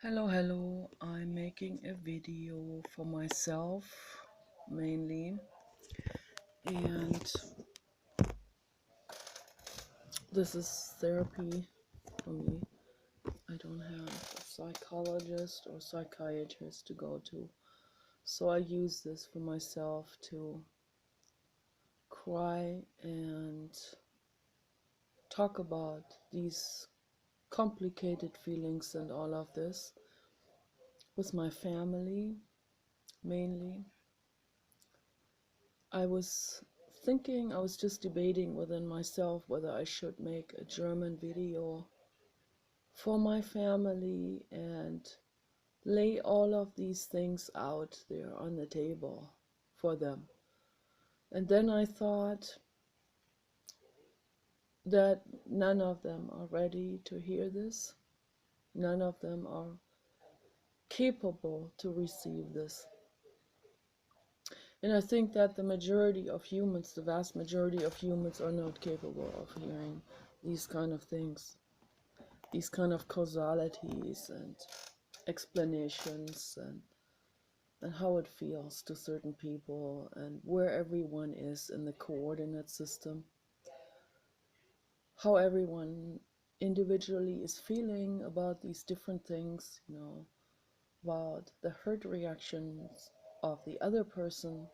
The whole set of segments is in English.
Hello, I'm making a video for myself mainly, and this is therapy for me. I don't have a psychologist or psychiatrist to go to, so I use this for myself to cry and talk about these complicated feelings and all of this with my family mainly. I was I was just debating within myself whether I should make a German video for my family and lay all of these things out there on the table for them. And then I thought that none of them are ready to hear this. None of them are capable to receive this. And I think that the majority of humans, the vast majority of humans, are not capable of hearing these kind of things, these kind of causalities and explanations, and how it feels to certain people and where everyone is in the coordinate system, how everyone individually is feeling about these different things, about the hurt reactions of the other person.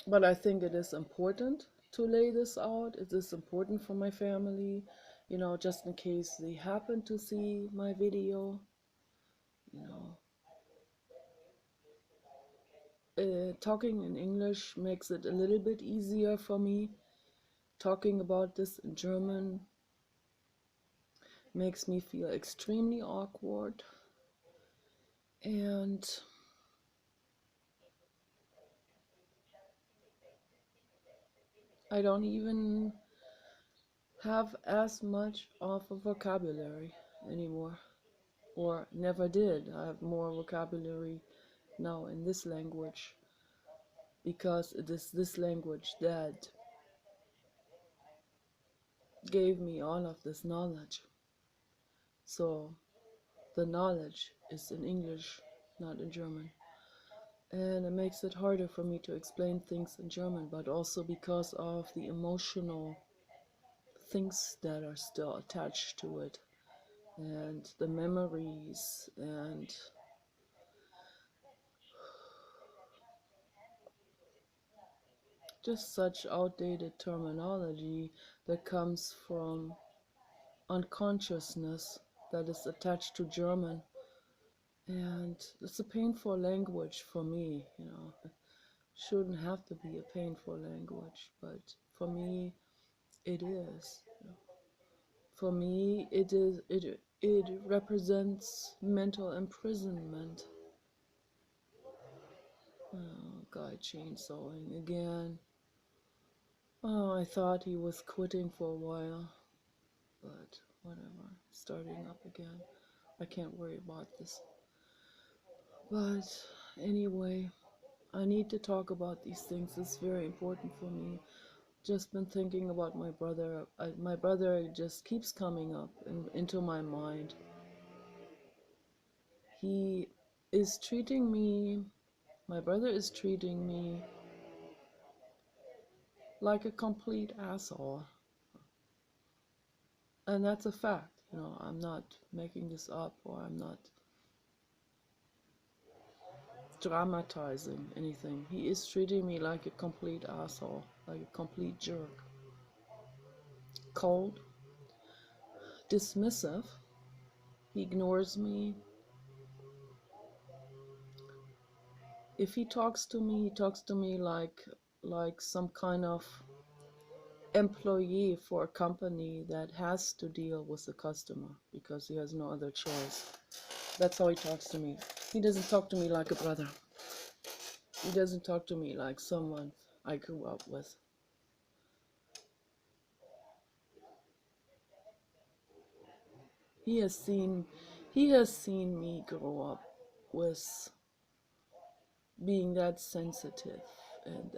But I think it is important to lay this out. It is important for my family, just in case they happen to see my video. Talking in English makes it a little bit easier for me. Talking about this in German makes me feel extremely awkward. And I don't even have as much of a vocabulary anymore, or never did. I have more vocabulary now in this language because it is this language that gave me all of this knowledge. So the knowledge is in English, not in German. And it makes it harder for me to explain things in German, but also because of the emotional things that are still attached to it, and the memories, and just such outdated terminology that comes from unconsciousness that is attached to German. And it's a painful language for me. It shouldn't have to be a painful language, but for me it is. For me it represents mental imprisonment. Oh, guy chainsawing again. Oh, I thought he was quitting for a while, but whatever, starting up again. I can't worry about this. But anyway, I need to talk about these things. It's very important for me. Just been thinking about my brother. My brother just keeps coming up into my mind. He is treating me, my brother is treating me like a complete asshole. And that's a fact. I'm not making this up, or I'm not dramatizing anything. He is treating me like a complete asshole, like a complete jerk. Cold, dismissive. He ignores me. If he talks to me, he talks to me like some kind of employee for a company that has to deal with the customer because he has no other choice. That's how he talks to me. He doesn't talk to me like a brother. He doesn't talk to me like someone I grew up with. He has seen me grow up with being that sensitive and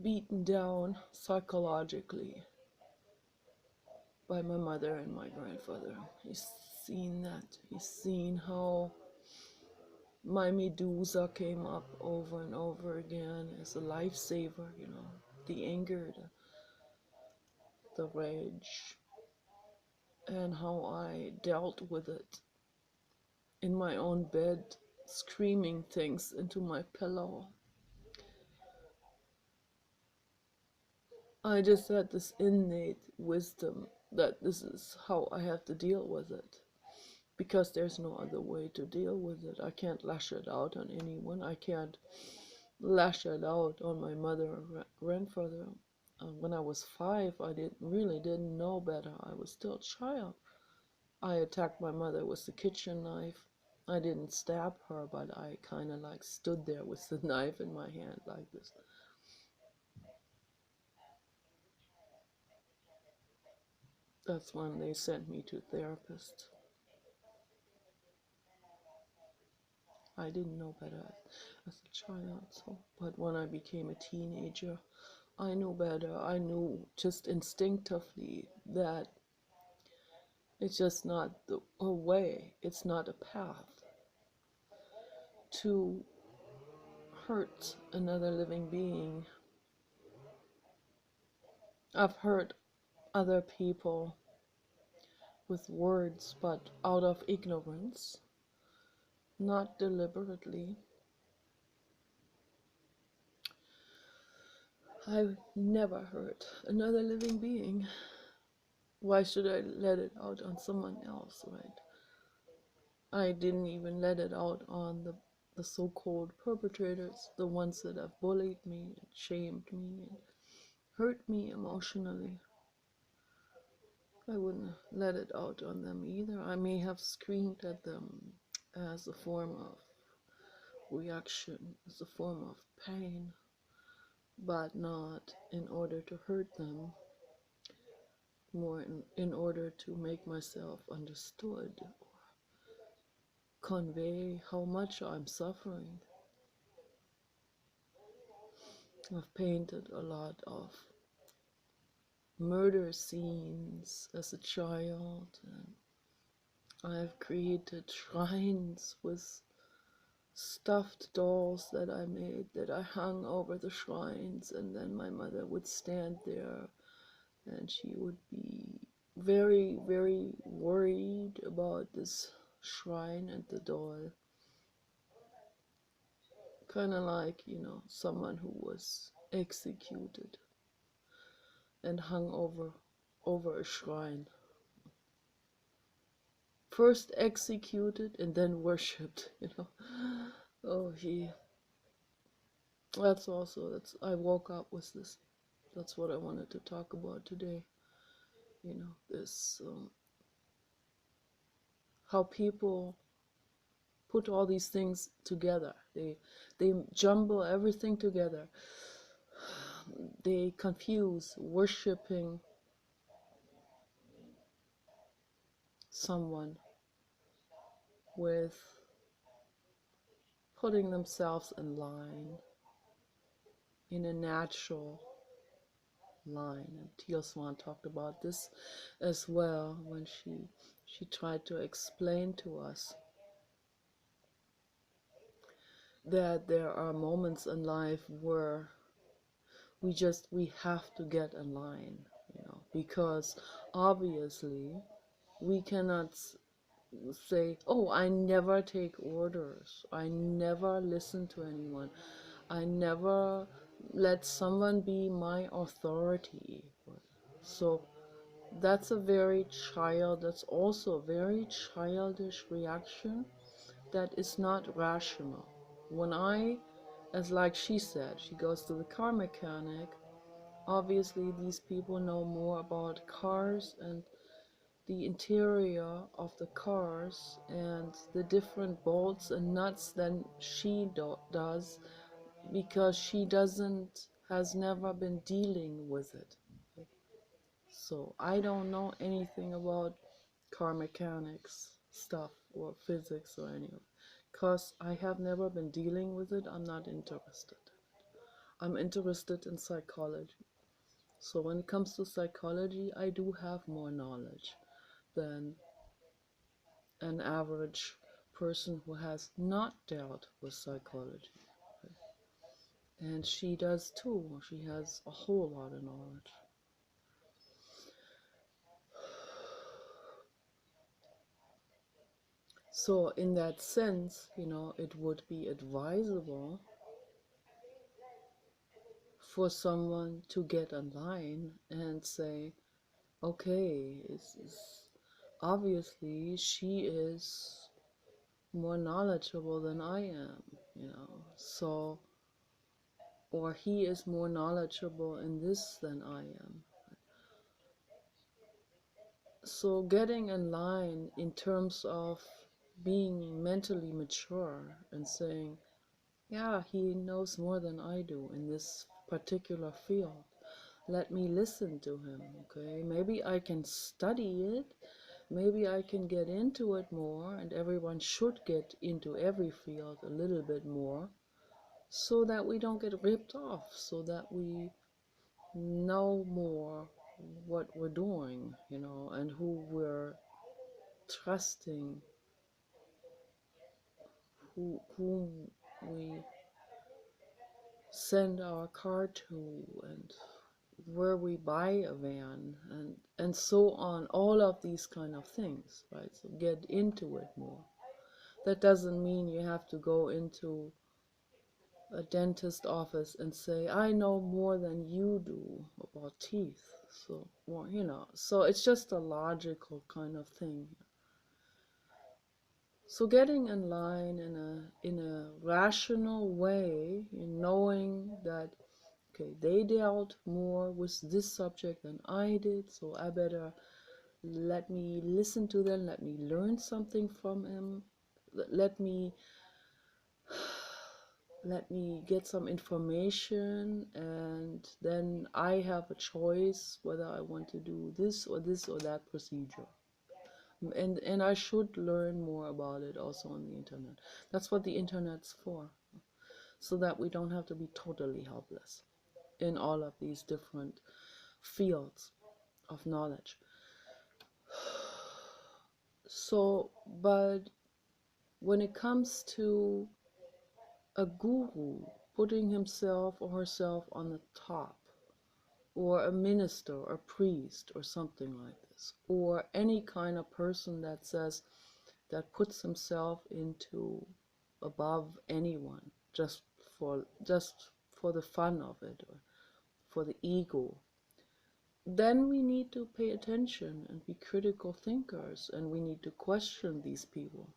beaten down psychologically by my mother and my grandfather. He's seen that. He's seen how my Medusa came up over and over again as a lifesaver, you know, the anger, the rage, and how I dealt with it in my own bed, screaming things into my pillow. I just had this innate wisdom that this is how I have to deal with it. Because there's no other way to deal with it. I can't lash it out on anyone. I can't lash it out on my mother or grandfather. When I was 5, I didn't know better. I was still a child. I attacked my mother with the kitchen knife. I didn't stab her, but I kind of like stood there with the knife in my hand like this. That's when they sent me to therapist. I didn't know better as a child, so but when I became a teenager, I knew better. I knew just instinctively that it's just not a way, it's not a path to hurt another living being. I've hurt other people with words, but out of ignorance, not deliberately. I've never hurt another living being. Why should I let it out on someone else, right? I didn't even let it out on the so-called perpetrators, the ones that have bullied me and shamed me and hurt me emotionally. I wouldn't let it out on them either. I may have screamed at them as a form of reaction, as a form of pain, but not in order to hurt them, more in order to make myself understood, convey how much I'm suffering. I've painted a lot of murder scenes as a child, and I've created shrines with stuffed dolls that I made that I hung over the shrines, and then my mother would stand there and she would be very, very worried about this shrine and the doll. Kind of like, you know, someone who was executed and hung over a shrine. First executed and then worshipped, you know. Oh, that's I woke up with this. That's what I wanted to talk about today. You know, this how people put all these things together. They jumble everything together. They confuse worshiping someone with putting themselves in line, in a natural line. And Teal Swan talked about this as well when she tried to explain to us that there are moments in life where we have to get in line, you know, because obviously we cannot say, oh, I never take orders, I never listen to anyone, I never let someone be my authority. So that's that's also a very childish reaction that is not rational. When as like she said, she goes to the car mechanic, obviously these people know more about cars and the interior of the cars and the different bolts and nuts than she does, because she has never been dealing with it. So I don't know anything about car mechanics stuff or physics or any of it. Because I have never been dealing with it, I'm not interested. I'm interested in psychology. So when it comes to psychology, I do have more knowledge than an average person who has not dealt with psychology. And she does too. She has a whole lot of knowledge. So in that sense, it would be advisable for someone to get online and say, okay, obviously she is more knowledgeable than I am, so, or he is more knowledgeable in this than I am. So getting in line in terms of being mentally mature and saying, yeah, he knows more than I do in this particular field. Let me listen to him, okay? Maybe I can study it. Maybe I can get into it more, and everyone should get into every field a little bit more so that we don't get ripped off, so that we know more what we're doing, and who we're trusting, whom we send our car to, and where we buy a van, and so on, all of these kind of things, right? So get into it more. That doesn't mean you have to go into a dentist office and say, I know more than you do about teeth. So, well, so it's just a logical kind of thing. So getting in line in a rational way, knowing that, okay, they dealt more with this subject than I did, so I better let me listen to them, let me learn something from them, let me get some information, and then I have a choice whether I want to do this or that procedure. And I should learn more about it also on the internet. That's what the internet's for, so that we don't have to be totally helpless in all of these different fields of knowledge. So, but when it comes to a guru putting himself or herself on the top, or a minister or priest or something like this, or any kind of person that puts himself into above anyone just for the fun of it, or for the ego, then we need to pay attention and be critical thinkers, and we need to question these people.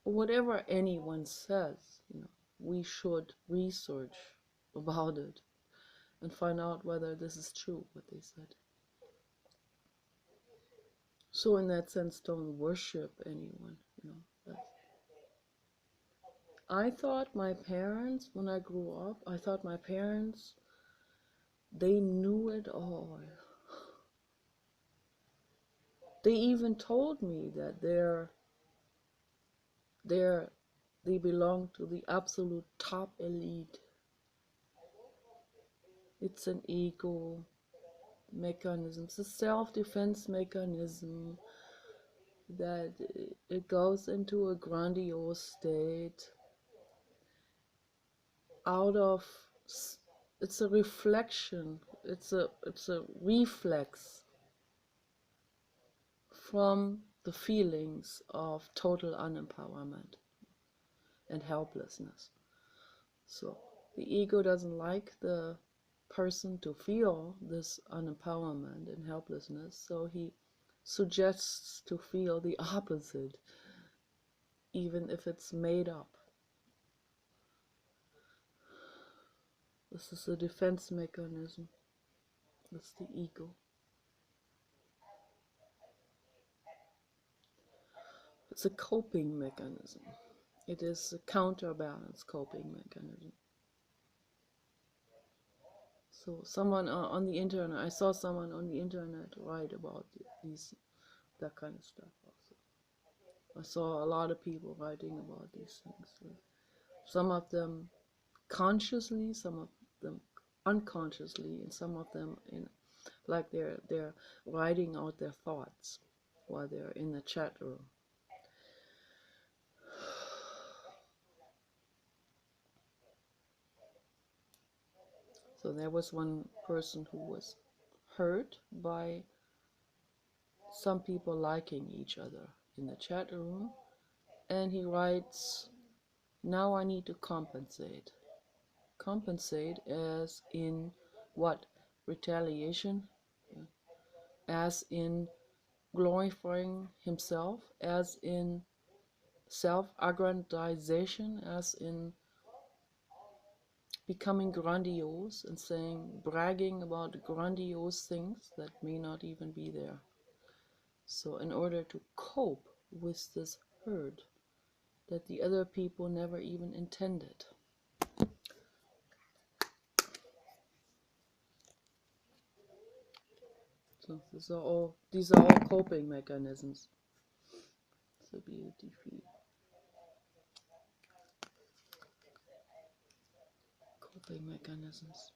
Whatever anyone says, we should research about it and find out whether this is true, what they said. So in that sense, don't worship anyone, I thought my parents, when I grew up, they knew it all. They even told me that they belong to the absolute top elite. It's an ego mechanism. It's a self-defense mechanism that it goes into a grandiose state out of, it's a reflection, it's a reflex from the feelings of total unempowerment and helplessness. So the ego doesn't like the person to feel this unempowerment and helplessness, so he suggests to feel the opposite, even if it's made up. This is a defense mechanism. That's the ego. It's a coping mechanism. It is a counterbalance coping mechanism. So someone on the internet, I saw someone on the internet write about that kind of stuff also. I saw a lot of people writing about these things. Some of them consciously, some of them unconsciously, and some of them in like they're writing out their thoughts while they're in the chat room. So there was one person who was hurt by some people liking each other in the chat room, and he writes, now I need to compensate. Compensate as in what? Retaliation? As in glorifying himself, as in self-aggrandization, as in becoming grandiose and saying, bragging about grandiose things that may not even be there. So in order to cope with this herd that the other people never even intended. So these are all coping mechanisms. So be defeat. Coping mechanisms.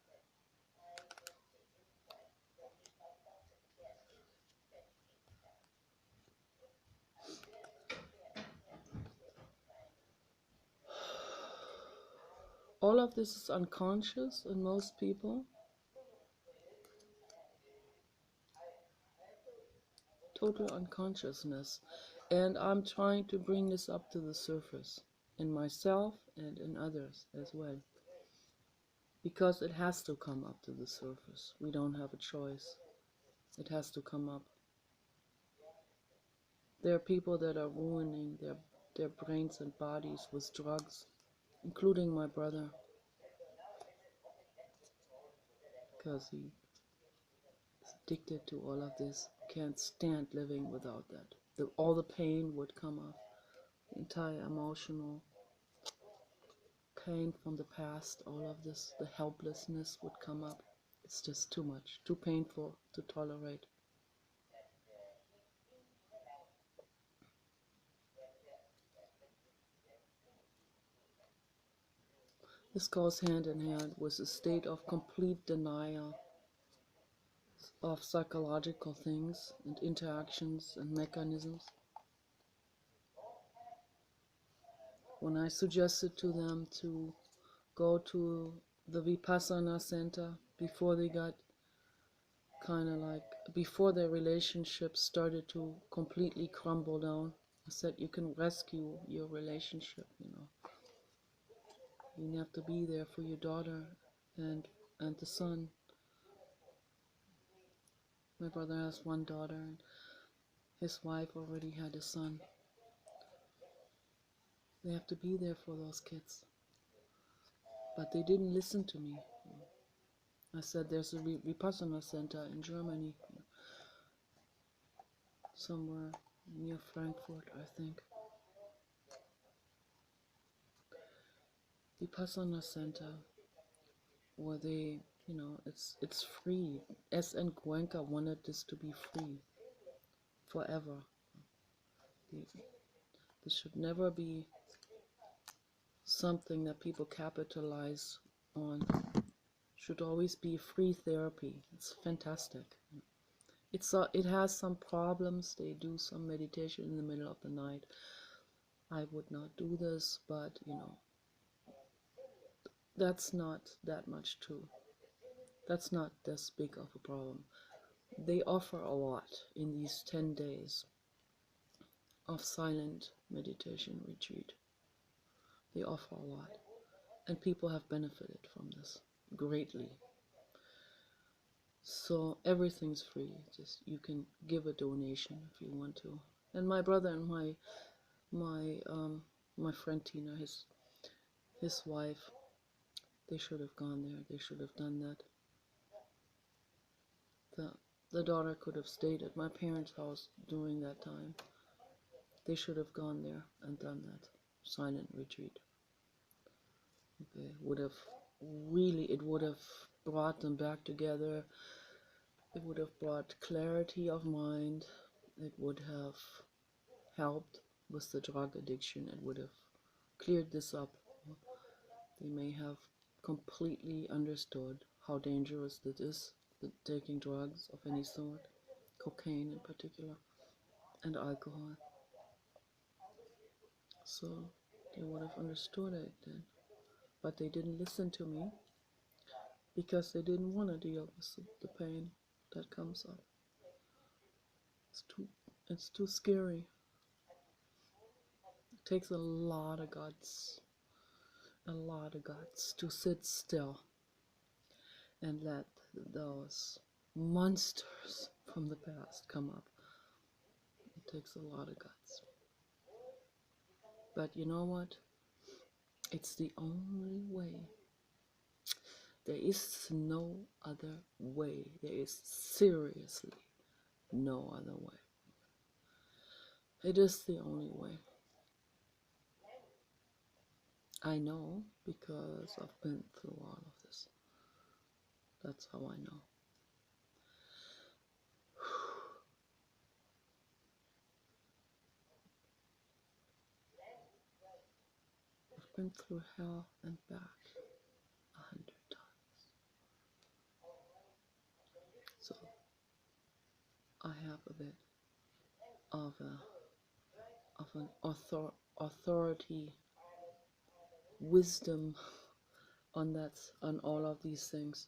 All of this is unconscious in most people. Total unconsciousness. And I'm trying to bring this up to the surface in myself and in others as well. Because it has to come up to the surface. We don't have a choice. It has to come up. There are people that are ruining their brains and bodies with drugs, including my brother, because he is addicted to all of this, can't stand living without that. All the pain would come up, the entire emotional pain from the past, all of this, the helplessness would come up. It's just too much, too painful to tolerate. This goes hand in hand with a state of complete denial of psychological things and interactions and mechanisms. When I suggested to them to go to the Vipassana center before they got kind of like, before their relationship started to completely crumble down, I said, you can rescue your relationship, you know. You have to be there for your daughter and the son. My brother has one daughter, and his wife already had a son. They have to be there for those kids. But they didn't listen to me. I said, there's a Vipassana center in Germany, somewhere near Frankfurt, I think. Vipassana center, where they, you know, it's free. S.N. Goenka wanted this to be free forever. This should never be something that people capitalize on. Should always be free therapy. It's fantastic. It has some problems. They do some meditation in the middle of the night. I would not do this, but you know, that's not that much true. That's not this big of a problem. They offer a lot in these 10 days of silent meditation retreat. They offer a lot, and people have benefited from this greatly. So everything's free. Just you can give a donation if you want to. And my brother and my friend Tina, his wife, they should have gone there. They should have done that. The daughter could have stayed at my parents' house during that time. They should have gone there and done that silent retreat. Okay, it would have brought them back together. It would have brought clarity of mind. It would have helped with the drug addiction. It would have cleared this up. They may have completely understood how dangerous it is, taking drugs of any sort, cocaine in particular, and alcohol. So they would have understood it then. But they didn't listen to me because they didn't want to deal with the pain that comes up. It's too scary. It takes a lot of guts to sit still and let those monsters from the past come up. It takes a lot of guts. But you know what? It's the only way. There is no other way. There is seriously no other way. It is the only way. I know because I've been through all of this. That's how I know. I've been through hell and back 100 times. So I have a bit of an authority, wisdom on all of these things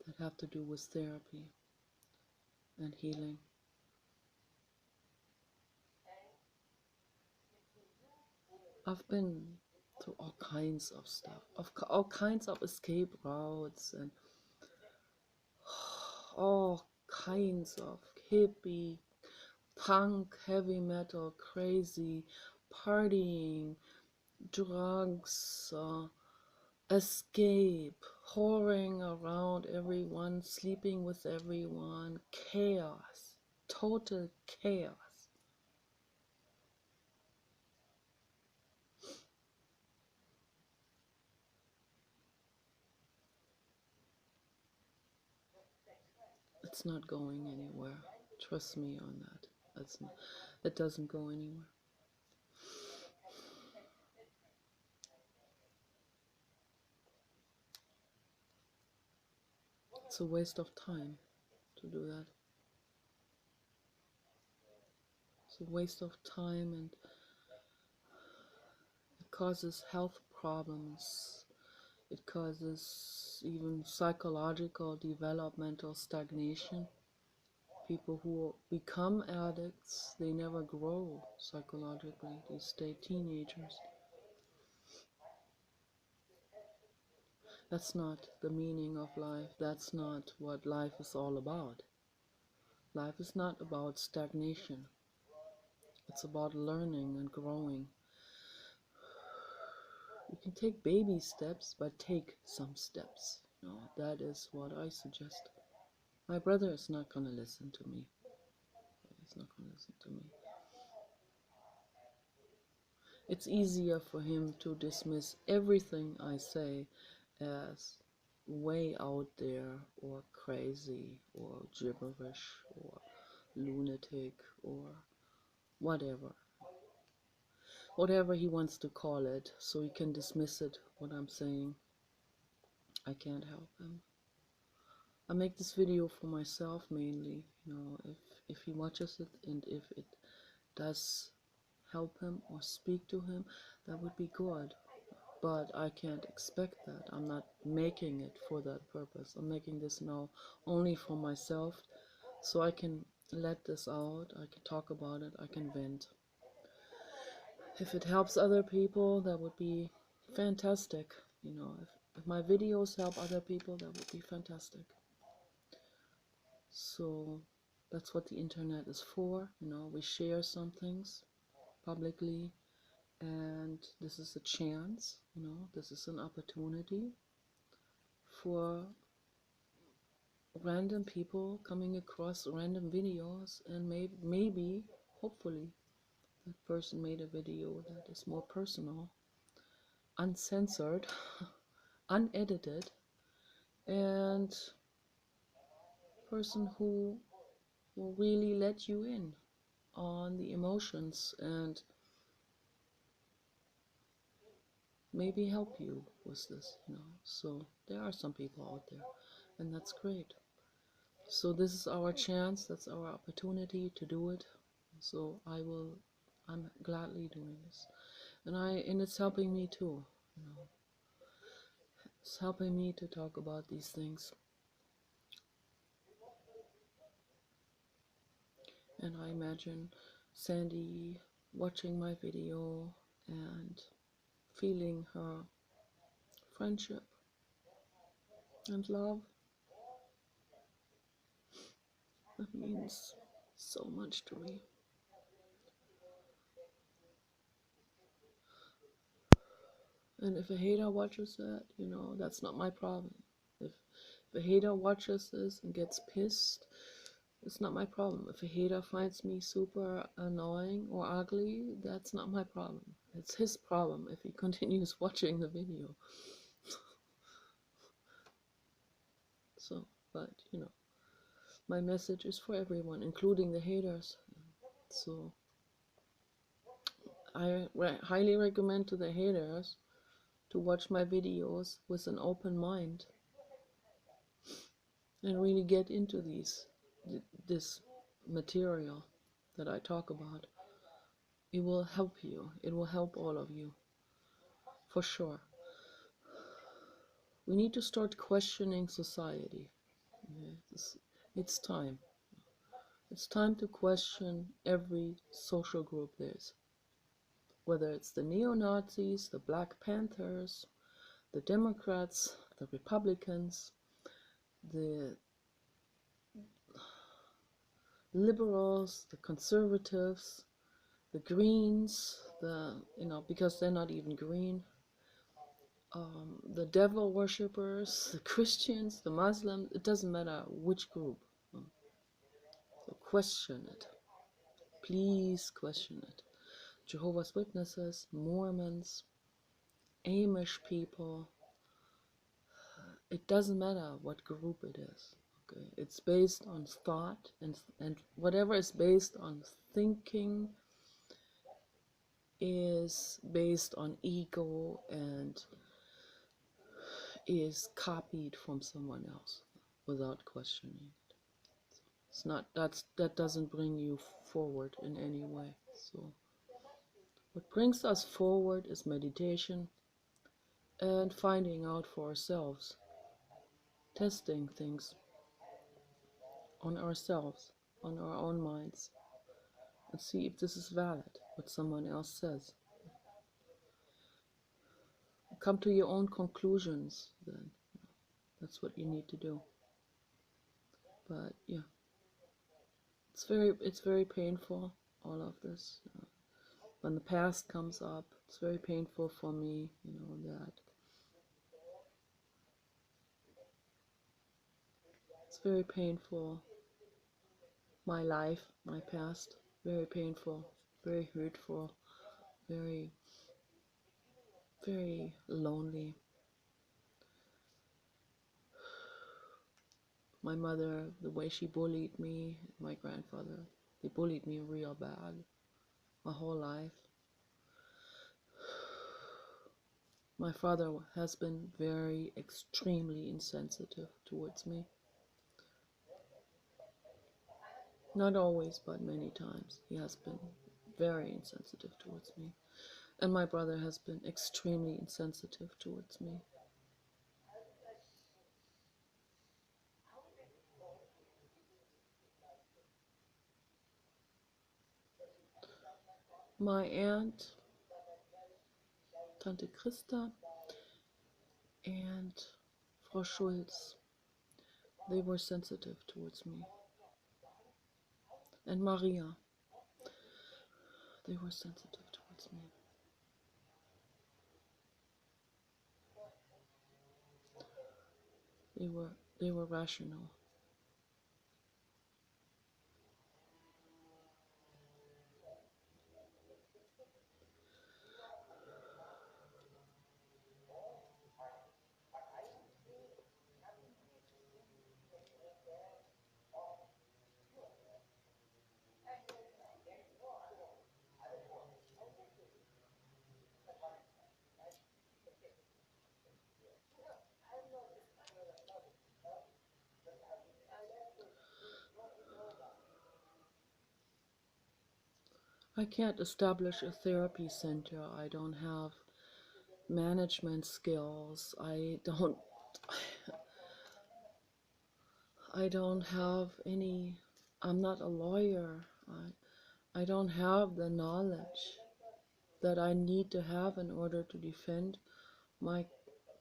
that have to do with therapy and healing. I've been through all kinds of stuff, all kinds of escape routes, and all kinds of hippie, punk, heavy metal, crazy, partying, drugs, escape, whoring around everyone, sleeping with everyone, chaos, total chaos. It's not going anywhere. Trust me on that. It doesn't go anywhere. It's a waste of time to do that. It's a waste of time, and it causes health problems. It causes even psychological, developmental stagnation. People who become addicts, they never grow psychologically. They stay teenagers. That's not the meaning of life. That's not what life is all about. Life is not about stagnation. It's about learning and growing. You can take baby steps, but take some steps. That is what I suggest. My brother is not going to listen to me. He's not going to listen to me. It's easier for him to dismiss everything I say as way out there or crazy or gibberish or lunatic or whatever. Whatever he wants to call it, so he can dismiss it, what I'm saying. I can't help him. I make this video for myself mainly, if he watches it and if it does help him or speak to him, that would be good. But I can't expect that. I'm not making it for that purpose. I'm making this now only for myself, so I can let this out, I can talk about it, I can vent. If it helps other people, that would be fantastic. If my videos help other people, that would be fantastic. So that's what the internet is for. We share some things publicly, and this is a chance, this is an opportunity for random people coming across random videos, and maybe, hopefully, that person made a video that is more personal, uncensored, unedited, and person who will really let you in on the emotions and maybe help you with this, So there are some people out there, and that's great. So this is our chance, that's our opportunity to do it. So I'm gladly doing this. And it's helping me too, It's helping me to talk about these things. And I imagine Sandy watching my video and feeling her friendship and love. That means so much to me. And if a hater watches that, that's not my problem. If a hater watches this and gets pissed, it's not my problem. If a hater finds me super annoying or ugly, that's not my problem. It's his problem if he continues watching the video. So, but my message is for everyone, including the haters. So I highly recommend to the haters to watch my videos with an open mind and really get into this material that I talk about. It will help you. It will help all of you, for sure. We need to start questioning society. Okay? It's time. It's time to question every social group there is. Whether it's the neo-Nazis, the Black Panthers, the Democrats, the Republicans, the liberals, the conservatives, the Greens, because they're not even green, the devil worshippers, the Christians, the Muslims, it doesn't matter which group. So question it. Please question it. Jehovah's Witnesses, Mormons, Amish people, it doesn't matter what group it is. Okay? It's based on thought, and whatever is based on thinking is based on ego and is copied from someone else without questioning it. It's not that doesn't bring you forward in any way. So what brings us forward is meditation and finding out for ourselves, testing things on ourselves, on our own minds, and see if this is valid, what someone else says. Come to your own conclusions then. That's what you need to do. But yeah, it's very painful, all of this. When the past comes up, it's very painful for me, that it's very painful. My life, my past, very painful, very hurtful, very, very lonely. My mother, the way she bullied me, my grandfather, they bullied me real bad my whole life. My father has been very extremely insensitive towards me. Not always, but many times. He has been very insensitive towards me. And my brother has been extremely insensitive towards me. My aunt, Tante Christa, and Frau Schulz, they were sensitive towards me. And Maria, they were sensitive towards me. They were rational. I can't establish a therapy center. I don't have management skills. I don't have any, I'm not a lawyer. I don't have the knowledge that I need to have in order to defend my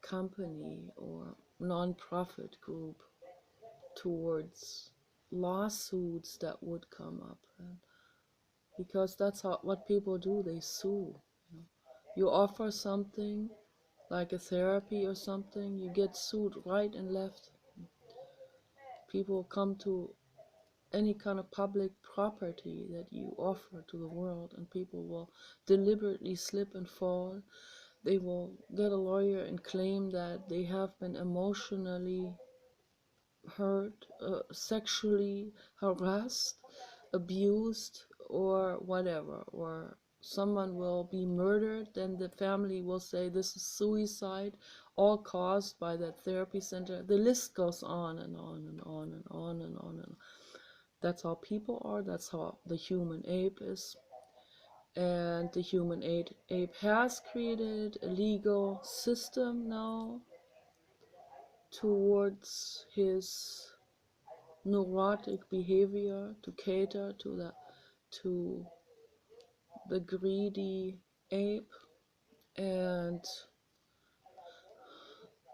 company or non-profit group towards lawsuits that would come up. And because that's what people do, they sue. You know. You offer something like a therapy or something, you get sued right and left. People come to any kind of public property that you offer to the world, and people will deliberately slip and fall. They will get a lawyer and claim that they have been emotionally hurt, sexually harassed, abused, or whatever, or someone will be murdered, then the family will say this is suicide, all caused by that therapy center. The list goes on and on and on and on and on and on. That's how people are, that's how the human ape is. And the human ape has created a legal system now towards his neurotic behavior to cater to the greedy ape, and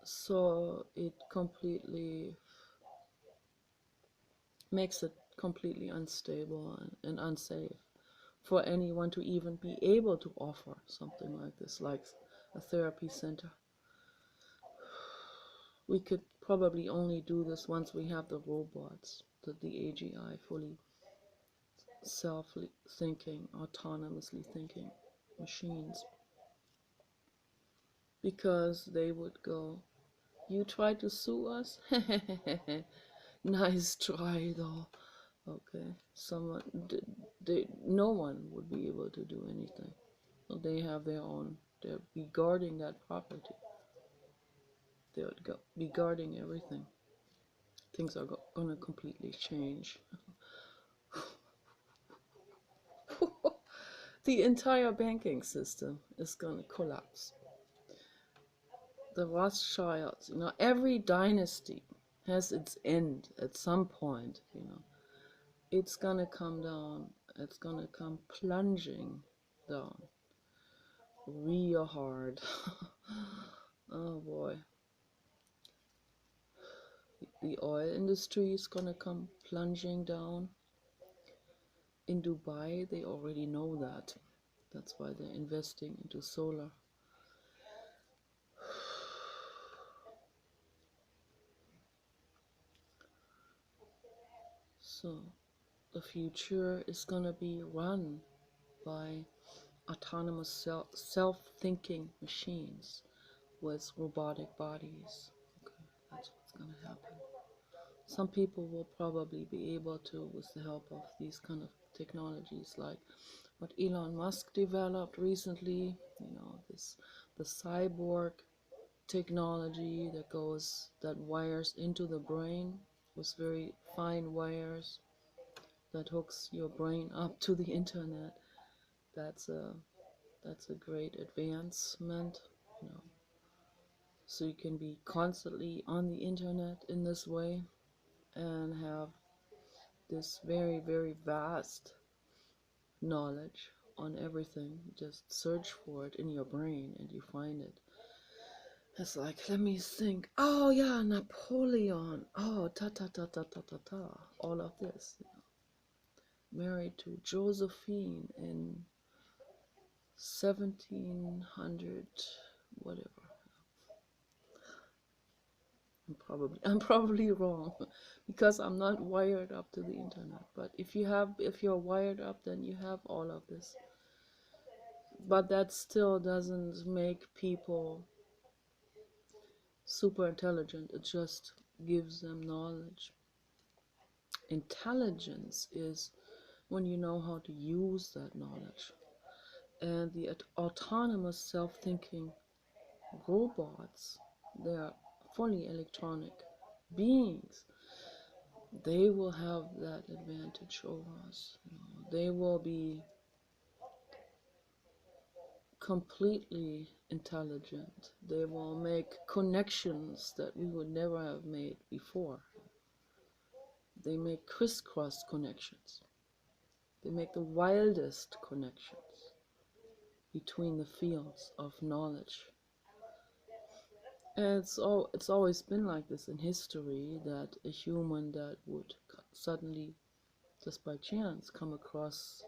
so it completely makes it completely unstable and unsafe for anyone to even be able to offer something like this, like a therapy center. We could probably only do this once we have the robots, the AGI, fully self-thinking, autonomously thinking machines, because they would go, you try to sue us? Nice try though. Okay, no one would be able to do anything. So they have their own, they'll be guarding that property. They would be guarding everything. Things are gonna completely change. The entire banking system is gonna collapse. The Rothschilds, every dynasty has its end at some point, It's gonna come down, it's gonna come plunging down real hard. Oh boy. The oil industry is gonna come plunging down. In Dubai, they already know that. That's why they're investing into solar. So the future is gonna be run by autonomous self-thinking machines with robotic bodies. Okay, that's what's gonna happen. Some people will probably be able to, with the help of these kind of technologies, like what Elon Musk developed recently, the cyborg technology that wires into the brain with very fine wires that hooks your brain up to the internet. That's a great advancement, so you can be constantly on the internet in this way and have this very, very vast knowledge on everything. Just search for it in your brain and you find it. It's like, let me think. Oh yeah, Napoleon. Oh, ta ta ta ta ta ta ta. All of this. Married to Josephine in 1700, whatever. I'm probably wrong because I'm not wired up to the internet. But if you're wired up, then you have all of this. But that still doesn't make people super intelligent. It just gives them knowledge. Intelligence is when you know how to use that knowledge. And the autonomous self-thinking robots, they are fully electronic beings. They will have that advantage over us. They will be completely intelligent. They will make connections that we would never have made before. They make crisscross connections. They make the wildest connections between the fields of knowledge. And it's always been like this in history, that a human that would suddenly, just by chance, come across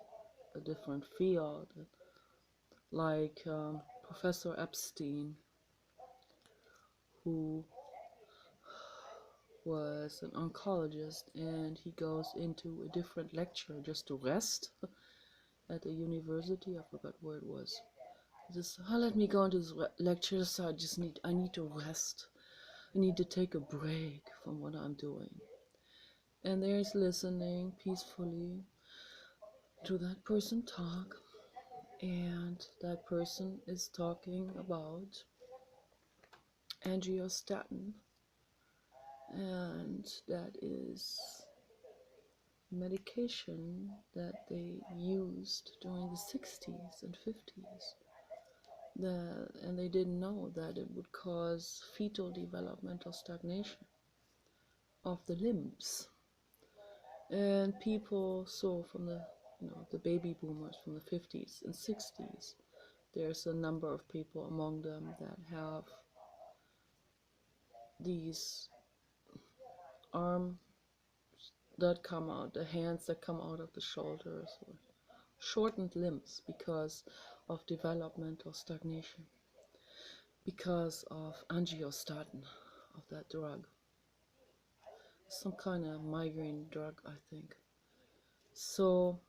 a different field, like Professor Epstein, who was an oncologist, and he goes into a different lecture just to rest at a university. I forgot where it was. Just, let me go into this lecture, so I need to rest. I need to take a break from what I'm doing. And there's listening peacefully to that person talk, and that person is talking about angiostatin, and that is medication that they used during the 60s and 50s. And they didn't know that it would cause fetal developmental stagnation of the limbs. And people saw from the baby boomers from the 50s and 60s, there's a number of people among them that have these arms that come out, the hands that come out of the shoulders, or shortened limbs because of developmental stagnation, because of angiostatin, of that drug. Some kind of migraine drug, I think. So,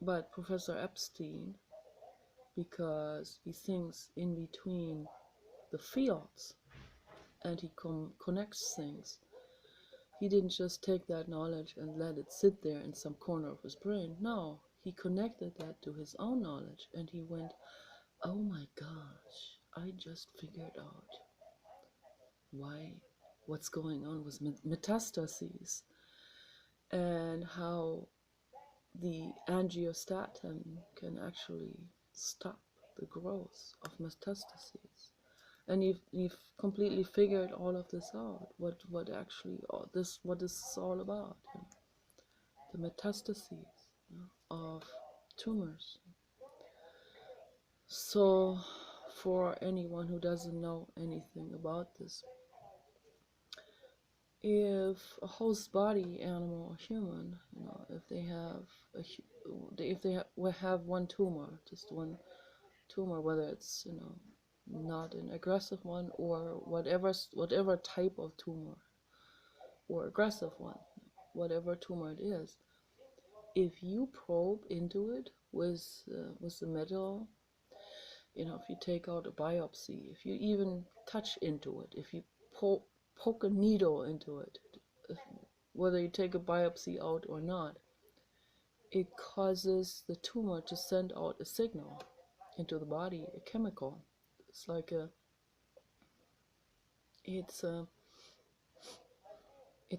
but Professor Epstein, because he thinks in between the fields and he connects things, he didn't just take that knowledge and let it sit there in some corner of his brain. No, he connected that to his own knowledge, and he went, oh my gosh, I just figured out what's going on with metastases, and how the angiostatin can actually stop the growth of metastases. And you've completely figured all of this out. What actually what this is all about? The metastases of tumors. So, for anyone who doesn't know anything about this, if a host body, animal or human, if they have one tumor, just one tumor, whether it's not an aggressive one or whatever type of tumor, or aggressive one, whatever tumor it is, if you probe into it with the metal, if you take out a biopsy, if you even touch into it, if you poke a needle into it, whether you take a biopsy out or not, it causes the tumor to send out a signal into the body, a chemical. It's like it's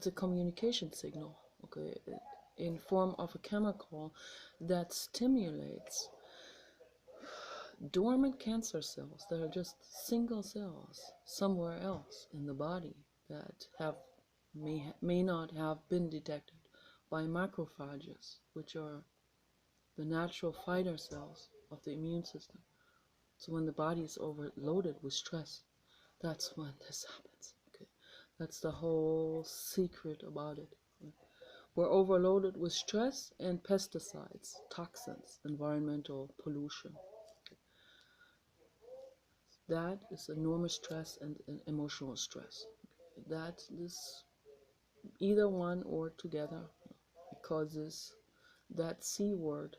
a communication signal, okay, in form of a chemical that stimulates dormant cancer cells that are just single cells somewhere else in the body that may not have been detected by macrophages, which are the natural fighter cells of the immune system. So when the body is overloaded with stress, that's when this happens. Okay, that's the whole secret about it. We're overloaded with stress and pesticides, toxins, environmental pollution. That is enormous stress and emotional stress. That is either one or together causes that C word.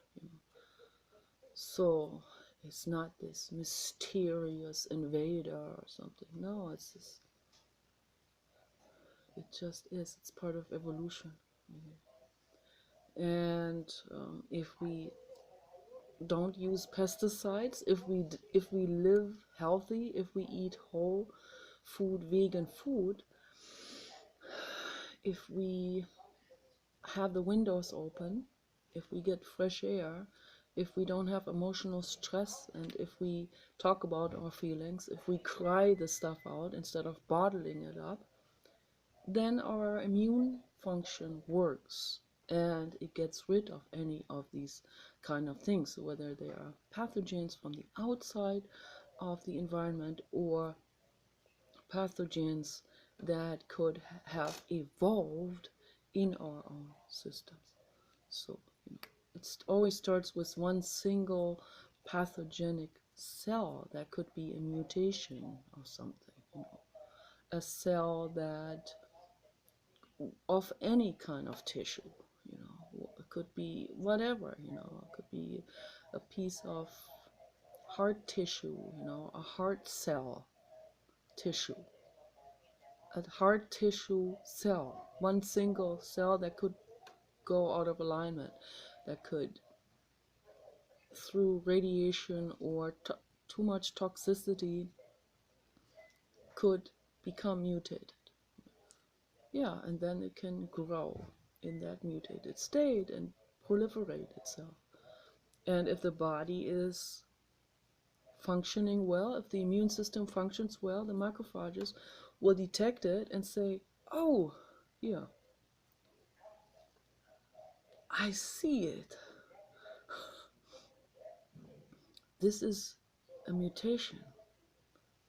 So it's not this mysterious invader or something. No, it just is. It's part of evolution. And if we don't use pesticides, if we live healthy, if we eat whole food, vegan food, if we have the windows open, if we get fresh air, if we don't have emotional stress, and if we talk about our feelings, if we cry the stuff out instead of bottling it up, then our immune function works and it gets rid of any of these kind of things, whether they are pathogens from the outside of the environment or pathogens that could have evolved in our own systems. So it always starts with one single pathogenic cell that could be a mutation or something, a cell that of any kind of tissue, it could be whatever, it could be a piece of heart tissue, a heart cell tissue, a heart tissue cell, one single cell that could go out of alignment, that could, through radiation or too much toxicity, could become mutated. Yeah, and then it can grow in that mutated state and proliferate itself. And if the body is functioning well, if the immune system functions well, the macrophages will detect it and say, oh, yeah, I see it. This is a mutation.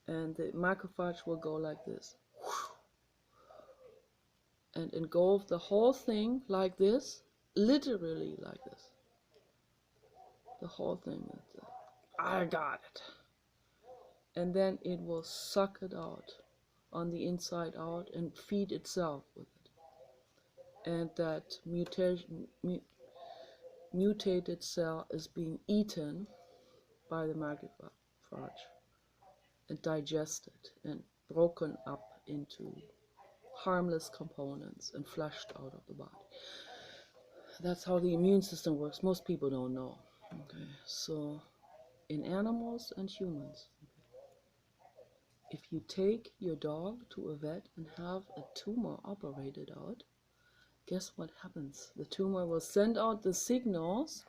And the macrophage will go like this and engulf the whole thing like this, literally like this. The whole thing. I got it. And then it will suck it out on the inside out and feed itself with it. And that mutated cell is being eaten by the macrophage and digested and broken up into harmless components and flushed out of the body. That's how the immune system works. Most people don't know. Okay, so in animals and humans, if you take your dog to a vet and have a tumor operated out, guess what happens? The tumor will send out the signals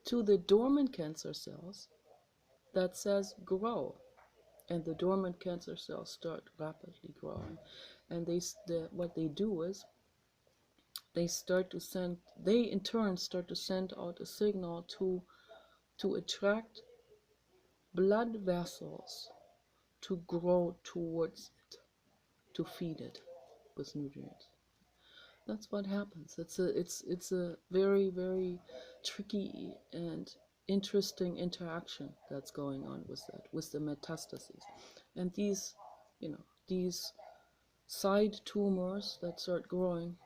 to the dormant cancer cells that says grow, and the dormant cancer cells start rapidly growing. And what they do is they in turn start to send out a signal to attract blood vessels to grow towards it, to feed it with nutrients. That's what happens. It's a very, very tricky and interesting interaction that's going on with the metastases. And these side tumors that start growing,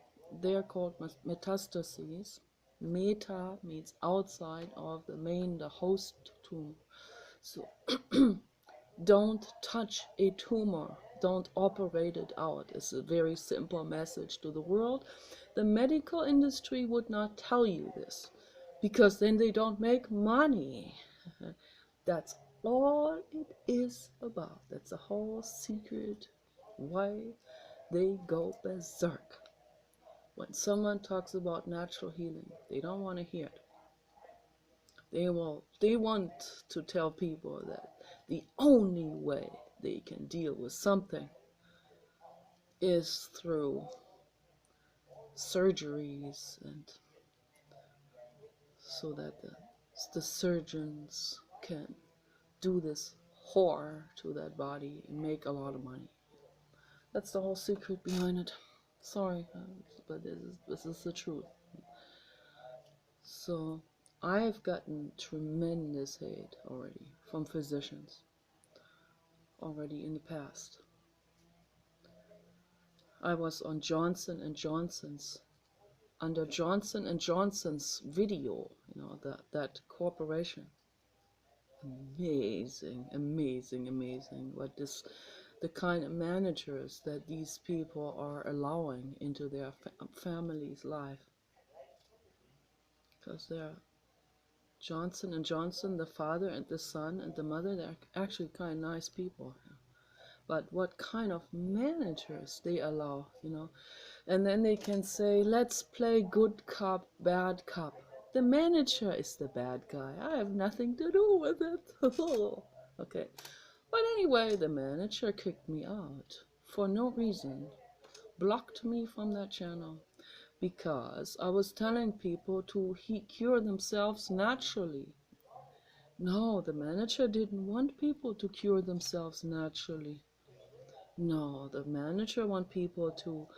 they're called metastases. Meta means outside of the host tumor. So don't touch a tumor. Don't operate it out. It's a very simple message to the world. The medical industry would not tell you this because then they don't make money. That's all it is about. That's the whole secret why they go berserk. When someone talks about natural healing, they don't want to hear it. They want to tell people that the only way they can deal with something is through surgeries, and so that the surgeons can do this horror to that body and make a lot of money. That's the whole secret behind it. Sorry, but this is the truth. So I've gotten tremendous hate already from physicians already in the past. I was on Johnson & Johnson's, under Johnson & Johnson's video, that corporation. Amazing, amazing, amazing what the kind of managers that these people are allowing into their family's life. Because they're Johnson & Johnson, the father and the son and the mother, they're actually kind of nice people. But what kind of managers they allow, and then they can say, let's play good cop, bad cop. The manager is the bad guy. I have nothing to do with it. Okay. But anyway, the manager kicked me out for no reason, blocked me from that channel because I was telling people to cure themselves naturally. No, the manager didn't want people to cure themselves naturally. No, the manager want people to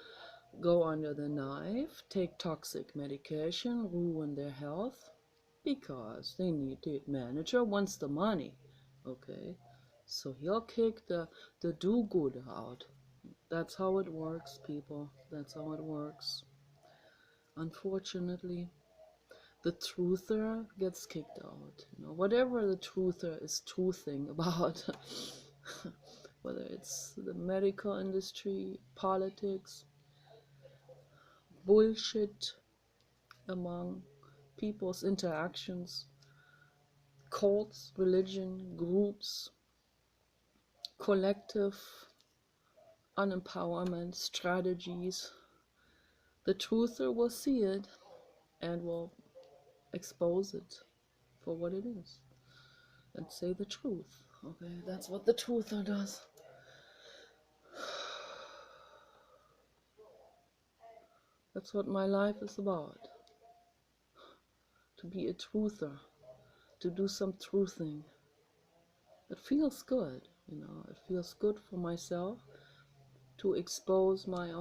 go under the knife, take toxic medication, ruin their health, because they need the manager wants the money. Okay, so he'll kick the do-gooder out. That's how it works, people. That's how it works. Unfortunately, the truther gets kicked out. You know, whatever the truther is truthing about, whether it's the medical industry, politics, bullshit among people's interactions, cults, religion, groups, collective unempowerment strategies. The truther will see it and will expose it for what it is and say the truth. Okay, that's what the truther does. That's what my life is about. To be a truther, to do some truthing. It feels good, you know, it feels good for myself to expose my own